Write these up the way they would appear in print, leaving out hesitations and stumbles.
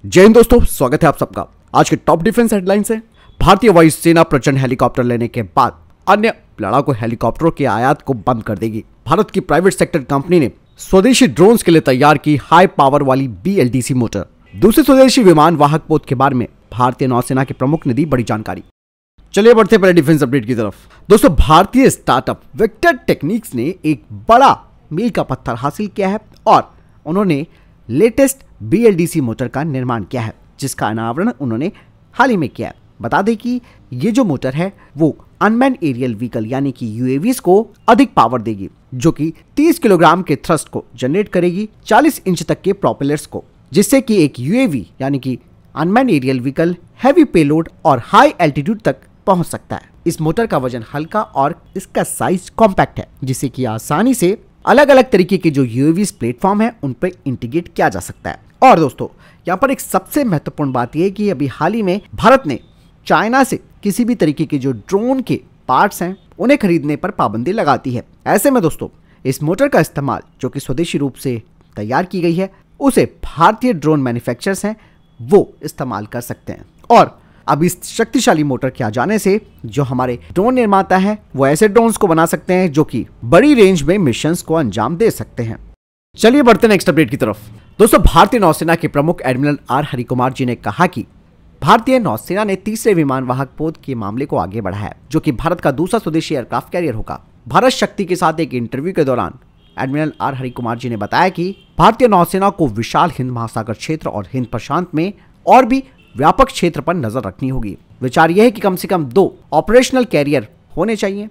जय हिंद दोस्तों, स्वागत है आप सबका। आज के टॉप डिफेंस हेडलाइन से भारतीय वायुसेना प्रचंड हेलीकॉप्टर लेने के बाद अन्य लड़ाकू हेलीकॉप्टरों के आयात को बंद कर देगी। भारत की प्राइवेट सेक्टर कंपनी ने स्वदेशी ड्रोन्स के लिए तैयार की हाई पावर वाली BLDC मोटर। दूसरे स्वदेशी विमान वाहक पोत के बारे में भारतीय नौसेना के प्रमुख ने दी बड़ी जानकारी। चलिए बढ़ते पहले डिफेंस अपडेट की तरफ। दोस्तों, भारतीय स्टार्टअप वेक्टर टेक्निक्स ने एक बड़ा मील का पत्थर हासिल किया है और उन्होंने लेटेस्ट BLDC मोटर का निर्माण किया है, जिसका अनावरण उन्होंने हाल ही में किया है। बता दें कि ये जो मोटर है वो अनमैन्ड एरियल व्हीकल यानी कि UAVs को अधिक पावर देगी, जो कि 30 किलोग्राम के थ्रस्ट को जनरेट करेगी 40 इंच तक के प्रोपेलर्स को, जिससे कि एक UAV यानी कि unmanned aerial vehicle heavy payload और हाई एल्टीट्यूड तक पहुंच सकता है। इस मोटर का वजन हल्का और इसका साइज कॉम्पैक्ट है, जिससे कि आसानी से अलग अलग तरीके के जो UAVs प्लेटफॉर्म है उन पर इंटीग्रेट किया जा सकता है। और दोस्तों, यहाँ पर एक सबसे महत्वपूर्ण बात यह है कि अभी हाल ही में भारत ने चाइना से किसी भी तरीके के जो ड्रोन के पार्ट्स हैं उन्हें खरीदने पर पाबंदी लगाती है। ऐसे में दोस्तों, इस मोटर का इस्तेमाल जो कि स्वदेशी रूप से तैयार की गई है उसे भारतीय ड्रोन मैन्युफैक्चरर्स हैं वो इस्तेमाल कर सकते हैं। और अब इस शक्तिशाली मोटर के आ जाने से जो हमारे ड्रोन निर्माता है वो ऐसे ड्रोन्स को बना सकते हैं जो कि बड़ी रेंज में मिशंस को अंजाम दे सकते हैं। चलिए बढ़ते नेक्स्ट अपडेट की तरफ। दोस्तों, भारतीय नौसेना के प्रमुख एडमिरल R हरिकुमार जी ने कहा कि भारतीय नौसेना ने तीसरे विमान वाहक पोत के मामले को आगे बढ़ाया, जो कि भारत का दूसरा स्वदेशी एयरक्राफ्ट कैरियर होगा। भारत शक्ति के साथ एक इंटरव्यू के दौरान एडमिरल R हरिकुमार जी ने बताया कि भारतीय नौसेना को विशाल हिंद महासागर क्षेत्र और हिंद प्रशांत में और भी व्यापक क्षेत्र पर नजर रखनी होगी। विचार यह है कि कम से कम 2 ऑपरेशनल कैरियर होने चाहिए,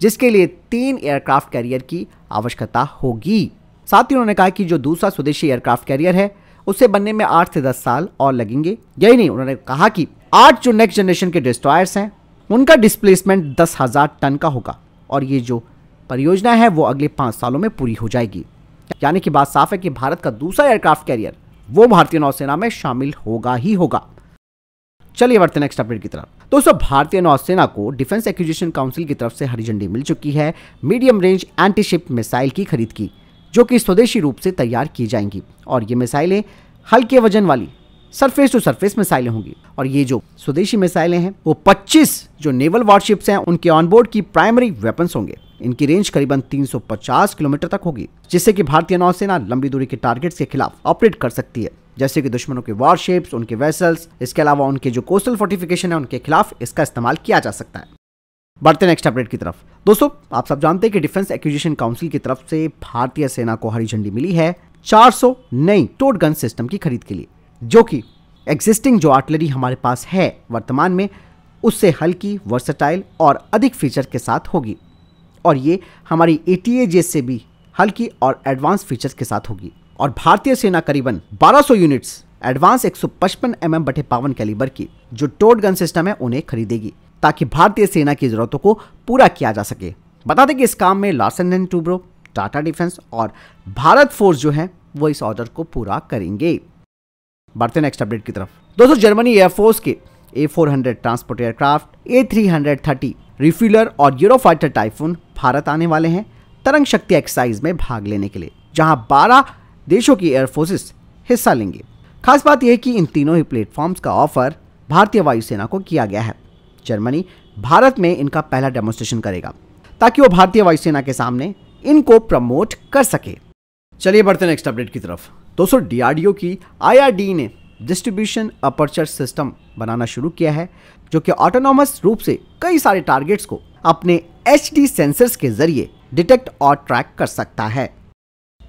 जिसके लिए 3 एयरक्राफ्ट कैरियर की आवश्यकता होगी। साथ ही उन्होंने कहा कि जो दूसरा स्वदेशी एयरक्राफ्ट कैरियर है उसे बनने में 8 से 10 साल और लगेंगे। यही नहीं, उन्होंने कहा कि 8 जो नेक्स्ट जनरेशन के डिस्ट्रॉयर्स हैं उनका डिस्प्लेसमेंट 10,000 टन का होगा और ये जो परियोजना है वो अगले 5 सालों में पूरी हो जाएगी। यानी कि बात साफ है कि भारत का दूसरा एयरक्राफ्ट कैरियर वो भारतीय नौसेना में शामिल होगा ही होगा। चलिए बढ़ते नेक्स्ट अपडेट की तरफ। दोस्तों, भारतीय नौसेना को डिफेंस एक्विजिशन काउंसिल की तरफ से हरी झंडी मिल चुकी है medium range anti ship missile की खरीद की, जो कि स्वदेशी रूप से तैयार की जाएंगी। और ये मिसाइलें हल्के वजन वाली सरफेस टू सरफेस मिसाइलें होंगी। और ये जो स्वदेशी मिसाइलें हैं वो 25 जो नेवल वॉरशिप्स हैं उनके ऑनबोर्ड की प्राइमरी वेपन्स होंगे। इनकी रेंज करीबन 350 किलोमीटर तक होगी, जिससे कि भारतीय नौसेना लंबी दूरी के टारगेट्स के खिलाफ ऑपरेट कर सकती है, जैसे कि दुश्मनों के वॉरशिप्स, उनके वेसल्स, इसके अलावा उनके जो कोस्टल फोर्टिफिकेशन है उनके खिलाफ इसका इस्तेमाल किया जा सकता है। बढ़ते नेक्स्ट अपडेट की तरफ। दोस्तों, आप सब जानते हैं कि डिफेंस एक्विजिशन काउंसिल की तरफ से भारतीय सेना को हरी झंडी मिली है 400 नई टोड गन सिस्टम की खरीद के लिए, जो कि एग्जिस्टिंग जो आर्टिलरी हमारे पास है वर्तमान में उससे हल्की, वर्सेटाइल और अधिक फीचर के साथ होगी। और ये हमारी ATA से भी हल्की और एडवांस फीचर्स के साथ होगी। और भारतीय सेना करीबन 1200 यूनिट्स एडवांस 155 mm/52 कैलिबर की जो टोड गन सिस्टम है उन्हें खरीदेगी, ताकि भारतीय सेना की जरूरतों को पूरा किया जा सके। बता दें कि इस काम में Larsen and Toubro, Tata defence और भारत फोर्स जो है वो इस ऑर्डर को पूरा करेंगे। बढ़ते नेक्स्ट अपडेट की तरफ। दोस्तों, जर्मनी एयरफोर्स के A400 transport aircraft, A330 refueller और यूरोफाइटर टाइफून भारत आने वाले हैं तरंग शक्ति एक्सरसाइज में भाग लेने के लिए, जहां 12 देशों की एयरफोर्सेस हिस्सा लेंगे। खास बात यह है कि इन तीनों ही प्लेटफॉर्म्स का ऑफर भारतीय वायुसेना को किया गया है। जर्मनी भारत में इनका पहला डेमोन्स्ट्रेशन करेगा, ताकि वो भारतीय वायुसेना के सामने इनको प्रमोट कर सके। चलिए बढ़ते नेक्स्ट अपडेट की तरफ। दोस्तों, DRDO की IRD ने डिस्ट्रीब्यूशन अपर्चर सिस्टम बनाना शुरू किया है, जो कि ऑटोनॉमस रूप से कई सारे टारगेट्स को अपने HD सेंसर्स के जरिए डिटेक्ट और ट्रैक कर सकता है।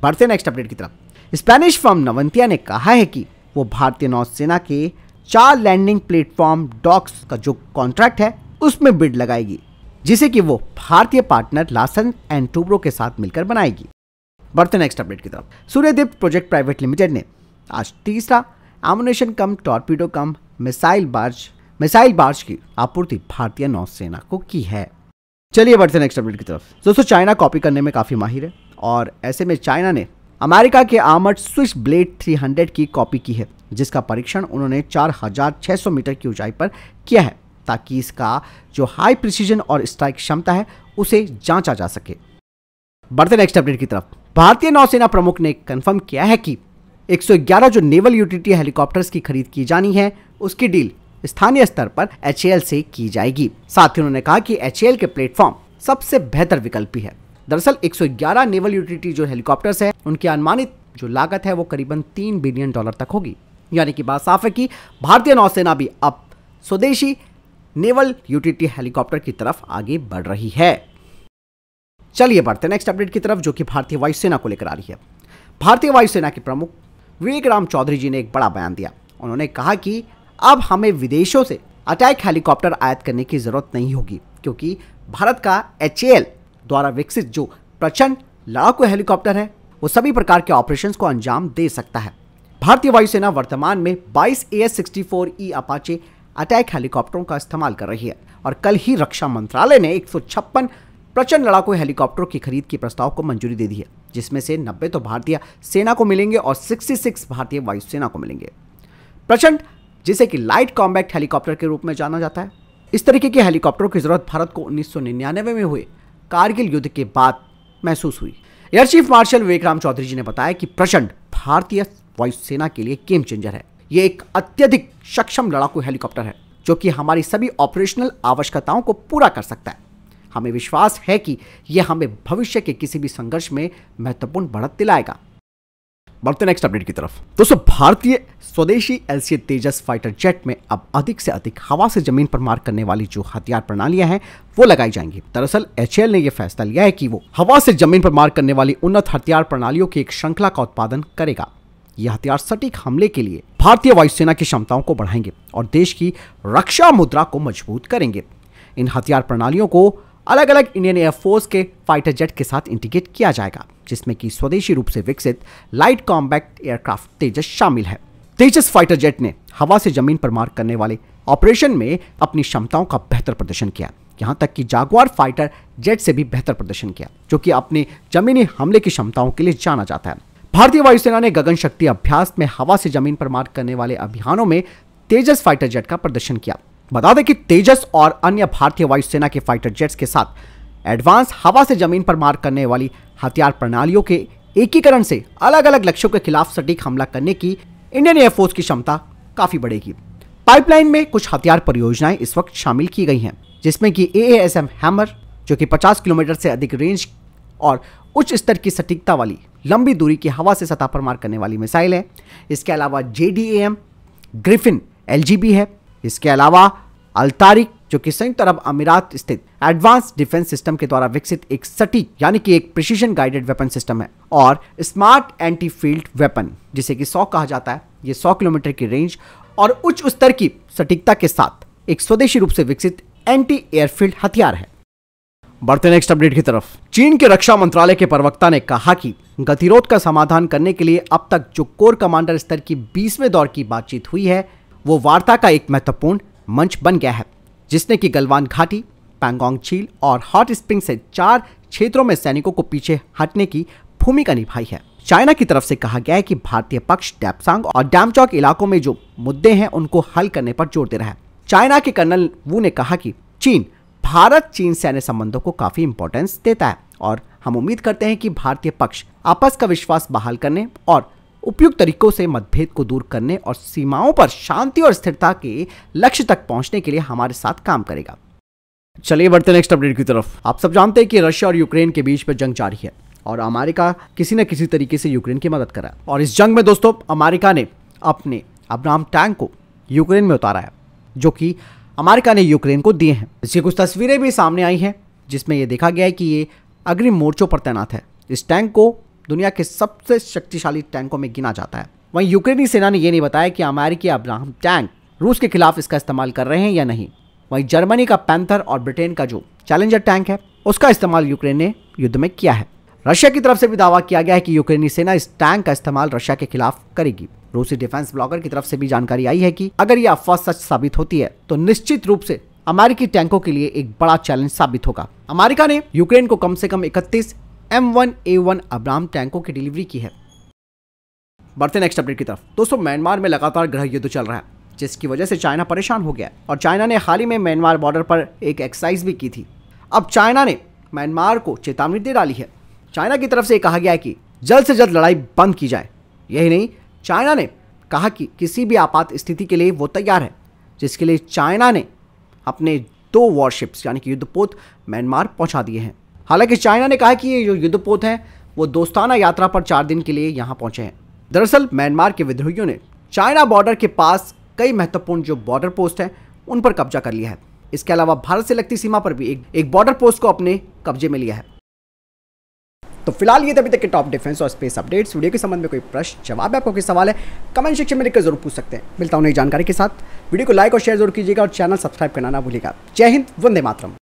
बढ़ते नेक्स्ट अपडेट की तरफ। स्पेनिश फर्म नवंतिया ने कहा है कि वो भारतीय नौसेना के 4 लैंडिंग प्लेटफॉर्म डॉक्स का जो कॉन्ट्रैक्ट है उसमें बिड लगाएगी, जिसे कि वो भारतीय पार्टनर लार्सन एंड टूब्रो के साथ मिलकर बनाएगी। बढ़ते नेक्स्ट अपडेट की तरफ। सूर्यदीप्त प्रोजेक्ट प्राइवेट लिमिटेड ने आज तीसरा एमुनेशन कम टॉर्पीडो कम मिसाइल बार्ज की आपूर्ति भारतीय नौसेना को की है। चलिए बढ़ते नेक्स्ट अपडेट की तरफ। दोस्तों, चाइना कॉपी करने में काफी माहिर है और ऐसे में चाइना ने अमेरिका के आर्मर्ड स्विस ब्लेड 300 की कॉपी की है, जिसका परीक्षण उन्होंने 4600 मीटर की ऊंचाई पर किया है, ताकि इसका जो हाई प्रिसीजन और स्ट्राइक क्षमता है उसे जांचा जा सके। बढ़ते नेक्स्ट अपडेट की तरफ। भारतीय नौसेना प्रमुख ने कंफर्म किया है कि 111 जो नेवल यूटिलिटी हेलीकॉप्टर्स की खरीद की जानी है उसकी डील स्थानीय स्तर पर HAL से की जाएगी। साथ ही उन्होंने कहा कि HAL के प्लेटफॉर्म सबसे बेहतर विकल्प भी है। दरअसल 111 नेवल यूटिलिटी जो हेलीकॉप्टर्स है उनकी अनुमानित जो लागत है वो करीबन $3 बिलियन तक होगी। यानी कि बात साफ है कि भारतीय नौसेना भी अब स्वदेशी नेवल यूटिलिटी हेलीकॉप्टर की तरफ आगे बढ़ रही है। चलिए बढ़ते नेक्स्ट अपडेट की तरफ, जो कि भारतीय वायुसेना को लेकर आ रही है। भारतीय वायुसेना के प्रमुख विवेक राम चौधरी जी ने एक बड़ा बयान दिया। उन्होंने कहा कि अब हमें विदेशों से अटैक हेलीकॉप्टर आयात करने की जरूरत नहीं होगी, क्योंकि भारत का HAL द्वारा विकसित जो प्रचंड लड़ाकू हेलीकॉप्टर है वो सभी प्रकार के ऑपरेशंस को अंजाम दे सकता है। भारतीय वायुसेना वर्तमान में 22 AS-64E अपाचे अटैक हेलीकॉप्टरों का इस्तेमाल कर रही है और कल ही रक्षा मंत्रालय ने 156 प्रचंड लड़ाकू हेलीकॉप्टरों की खरीद के प्रस्ताव को मंजूरी दे दी है, जिसमें से 90 तो भारतीय सेना को मिलेंगे और 66 भारतीय वायुसेना को मिलेंगे। प्रचंड, जिसे कि लाइट कॉम्बैट हेलीकॉप्टर के रूप में जाना जाता है, इस तरीके के हेलीकॉप्टरों की जरूरत भारत को 1999 में हुए कारगिल युद्ध के बाद महसूस हुई। एयर चीफ मार्शल विवेक राम चौधरी जी ने बताया कि प्रचंड भारतीय वायुसेना के लिए गेम चेंजर है। यह एक अत्यधिक सक्षम लड़ाकू हेलीकॉप्टर है जो कि हमारी सभी ऑपरेशनल आवश्यकताओं को पूरा कर सकता है। हमें विश्वास है कि यह हमें भविष्य के किसी भी संघर्ष में महत्वपूर्ण बढ़त दिलाएगा। बढ़ते नेक्स्ट अपडेट की तरफ। दोस्तों, भारतीय स्वदेशी LCA तेजस फाइटर जेट में अब अधिक से अधिक हवा से जमीन पर मार करने वाली जो हथियार प्रणालियां हैं वो लगाई जाएंगी। दरअसल HAL ने यह फैसला लिया है कि वो हवा से जमीन पर मार करने वाली उन्नत हथियार प्रणालियों की एक श्रृंखला का उत्पादन करेगा। यह हथियार सटीक हमले के लिए भारतीय वायुसेना की क्षमताओं को बढ़ाएंगे और देश की रक्षा मुद्रा को मजबूत करेंगे। इन हथियार प्रणालियों को अलग अलग इंडियन एयरफोर्स के फाइटर जेट के साथ इंटीग्रेट किया जाएगा, जिसमें कि स्वदेशी रूप से विकसित लाइट कॉम्बैक्ट एयरक्राफ्ट तेजस शामिल है। तेजस फाइटर जेट ने हवा से जमीन पर मार करने वाले ऑपरेशन में अपनी क्षमताओं का बेहतर प्रदर्शन किया, यहां तक कि जागुआर फाइटर जेट से भी बेहतर प्रदर्शन किया, जो कि अपने जमीनी हमले की क्षमताओं के लिए जाना जाता है। भारतीय वायुसेना ने गगन शक्ति अभ्यास में हवा से जमीन पर मार करने वाले अभियानों में तेजस फाइटर जेट का प्रदर्शन किया। बता दें कि तेजस और अन्य भारतीय वायुसेना के फाइटर जेट्स के साथ एडवांस हवा से जमीन पर मार करने वाली हथियार प्रणालियों के एकीकरण से अलग अलग लक्ष्यों के खिलाफ सटीक हमला करने की इंडियन एयरफोर्स की क्षमता काफी बढ़ेगी। पाइपलाइन में कुछ हथियार परियोजनाएं इस वक्त शामिल की गई हैं, जिसमें कि AASM हैमर, जो कि 50 किलोमीटर से अधिक रेंज और उच्च स्तर की सटीकता वाली लंबी दूरी की हवा से सतह पर मार करने वाली मिसाइल है। इसके अलावा JDAM ग्रिफिन LGB है। इसके अलावा अल्तारिक, जो कि संयुक्त अरब अमीरात स्थित एडवांस डिफेंस सिस्टम के द्वारा विकसित एक सटीक यानी कि एक प्रिसीजन गाइडेड वेपन सिस्टम है, और स्मार्ट एंटी फील्ड वेपन, जिसे कि 100 कहा जाता है। ये 100 किलोमीटर की रेंज और उच्च स्तर की सटीकता के साथ एक स्वदेशी रूप से विकसित एंटी एयरफील्ड हथियार है। बढ़ते नेक्स्ट अपडेट की तरफ। चीन के रक्षा मंत्रालय के प्रवक्ता ने कहा कि गतिरोध का समाधान करने के लिए अब तक जो कोर कमांडर स्तर की 20वें दौर की बातचीत हुई है वो वार्ता का एक महत्वपूर्ण मंच बन गया है, जिसने कि गलवान घाटी, पैंगोंग झील और हॉट स्प्रिंग से 4 क्षेत्रों में सैनिकों को पीछे हटने की भूमिका निभाई है। चाइना की तरफ से कहा गया है कि भारतीय पक्ष डेप्सांग और डैमचौक इलाकों में जो मुद्दे हैं उनको हल करने पर जोर दे रहा है। चाइना के कर्नल वू ने कहा कि भारत चीन सैन्य संबंधों को काफी इंपॉर्टेंस देता है और हम उम्मीद करते हैं कि भारतीय पक्ष आपस का विश्वास बहाल करने और उपयुक्त तरीकों से मतभेद को दूर करने और सीमाओं पर शांति और स्थिरता के लक्ष्य तक पहुंचने के लिए हमारे साथ काम करेगा। चलिए बढ़ते नेक्स्ट अपडेट की तरफ। आप सब जानते हैं कि रशिया और यूक्रेन के बीच में जंग जारी है और अमेरिका किसी न किसी तरीके से यूक्रेन की मदद कर रहा है। और इस जंग में दोस्तों अमेरिका ने अपने अब्राहम टैंक को यूक्रेन में उतारा है, जो कि अमेरिका ने यूक्रेन को दिए हैं। इसकी कुछ तस्वीरें भी सामने आई हैं, जिसमें यह देखा गया है कि ये अग्रिम मोर्चों पर तैनात है। इस टैंक को दुनिया के सबसे शक्तिशाली टैंकों में गिना जाता है। वहीं यूक्रेनी सेना ने यह नहीं बताया कि अमेरिकी अब्राहम टैंक रूस के खिलाफ इसका इस्तेमाल कर रहे हैं या नहीं। वहीं जर्मनी का पैंथर और ब्रिटेन का जो चैलेंजर टैंक है उसका इस्तेमाल यूक्रेन ने युद्ध में किया है। रशिया की तरफ से भी दावा किया गया है कि यूक्रेनी सेना इस टैंक का इस्तेमाल रशिया के खिलाफ करेगी। रूसी डिफेंस ब्लॉगर की तरफ से भी जानकारी आई है कि अगर यह अफवाह सच साबित होती है तो निश्चित रूप से अमेरिकी टैंकों के लिए एक बड़ा चैलेंज साबित होगा। अमेरिका ने यूक्रेन को कम से कम 31 M1A1 अब्राहम टैंकों की डिलीवरी की है। बढ़ते नेक्स्ट अपडेट की तरफ। दोस्तों, म्यांमार में लगातार गृह युद्ध चल रहा है, जिसकी वजह से चाइना परेशान हो गया और चाइना ने हाल ही में म्यांमार बॉर्डर पर एक एक्सरसाइज भी की थी। अब चाइना ने म्यांमार को चेतावनी दे डाली है। चाइना की तरफ से कहा गया है कि जल्द से जल्द लड़ाई बंद की जाए। यही नहीं, चाइना ने कहा कि किसी भी आपात स्थिति के लिए वो तैयार है, जिसके लिए चाइना ने अपने 2 वॉरशिप्स यानी कि युद्धपोत म्यांमार पहुंचा दिए हैं। हालांकि चाइना ने कहा कि ये जो युद्धपोत हैं वो दोस्ताना यात्रा पर 4 दिन के लिए यहां पहुंचे हैं। दरअसल म्यांमार के विद्रोहियों ने चाइना बॉर्डर के पास कई महत्वपूर्ण जो बॉर्डर पोस्ट हैं उन पर कब्जा कर लिया है। इसके अलावा भारत से लगती सीमा पर भी एक बॉर्डर पोस्ट को अपने कब्जे में लिया है। तो फिलहाल ये थे अभी तक के टॉप डिफेंस और स्पेस अपडेट्स। वीडियो के संबंध में कोई प्रश्न जवाब है, आपको कोई सवाल है, कमेंट सेक्शन में लिखकर जरूर पूछ सकते हैं। मिलता हूं नई जानकारी के साथ। वीडियो को लाइक और शेयर जरूर कीजिएगा और चैनल सब्सक्राइब करना ना भूलिएगा। जय हिंद, वंदे मातरम।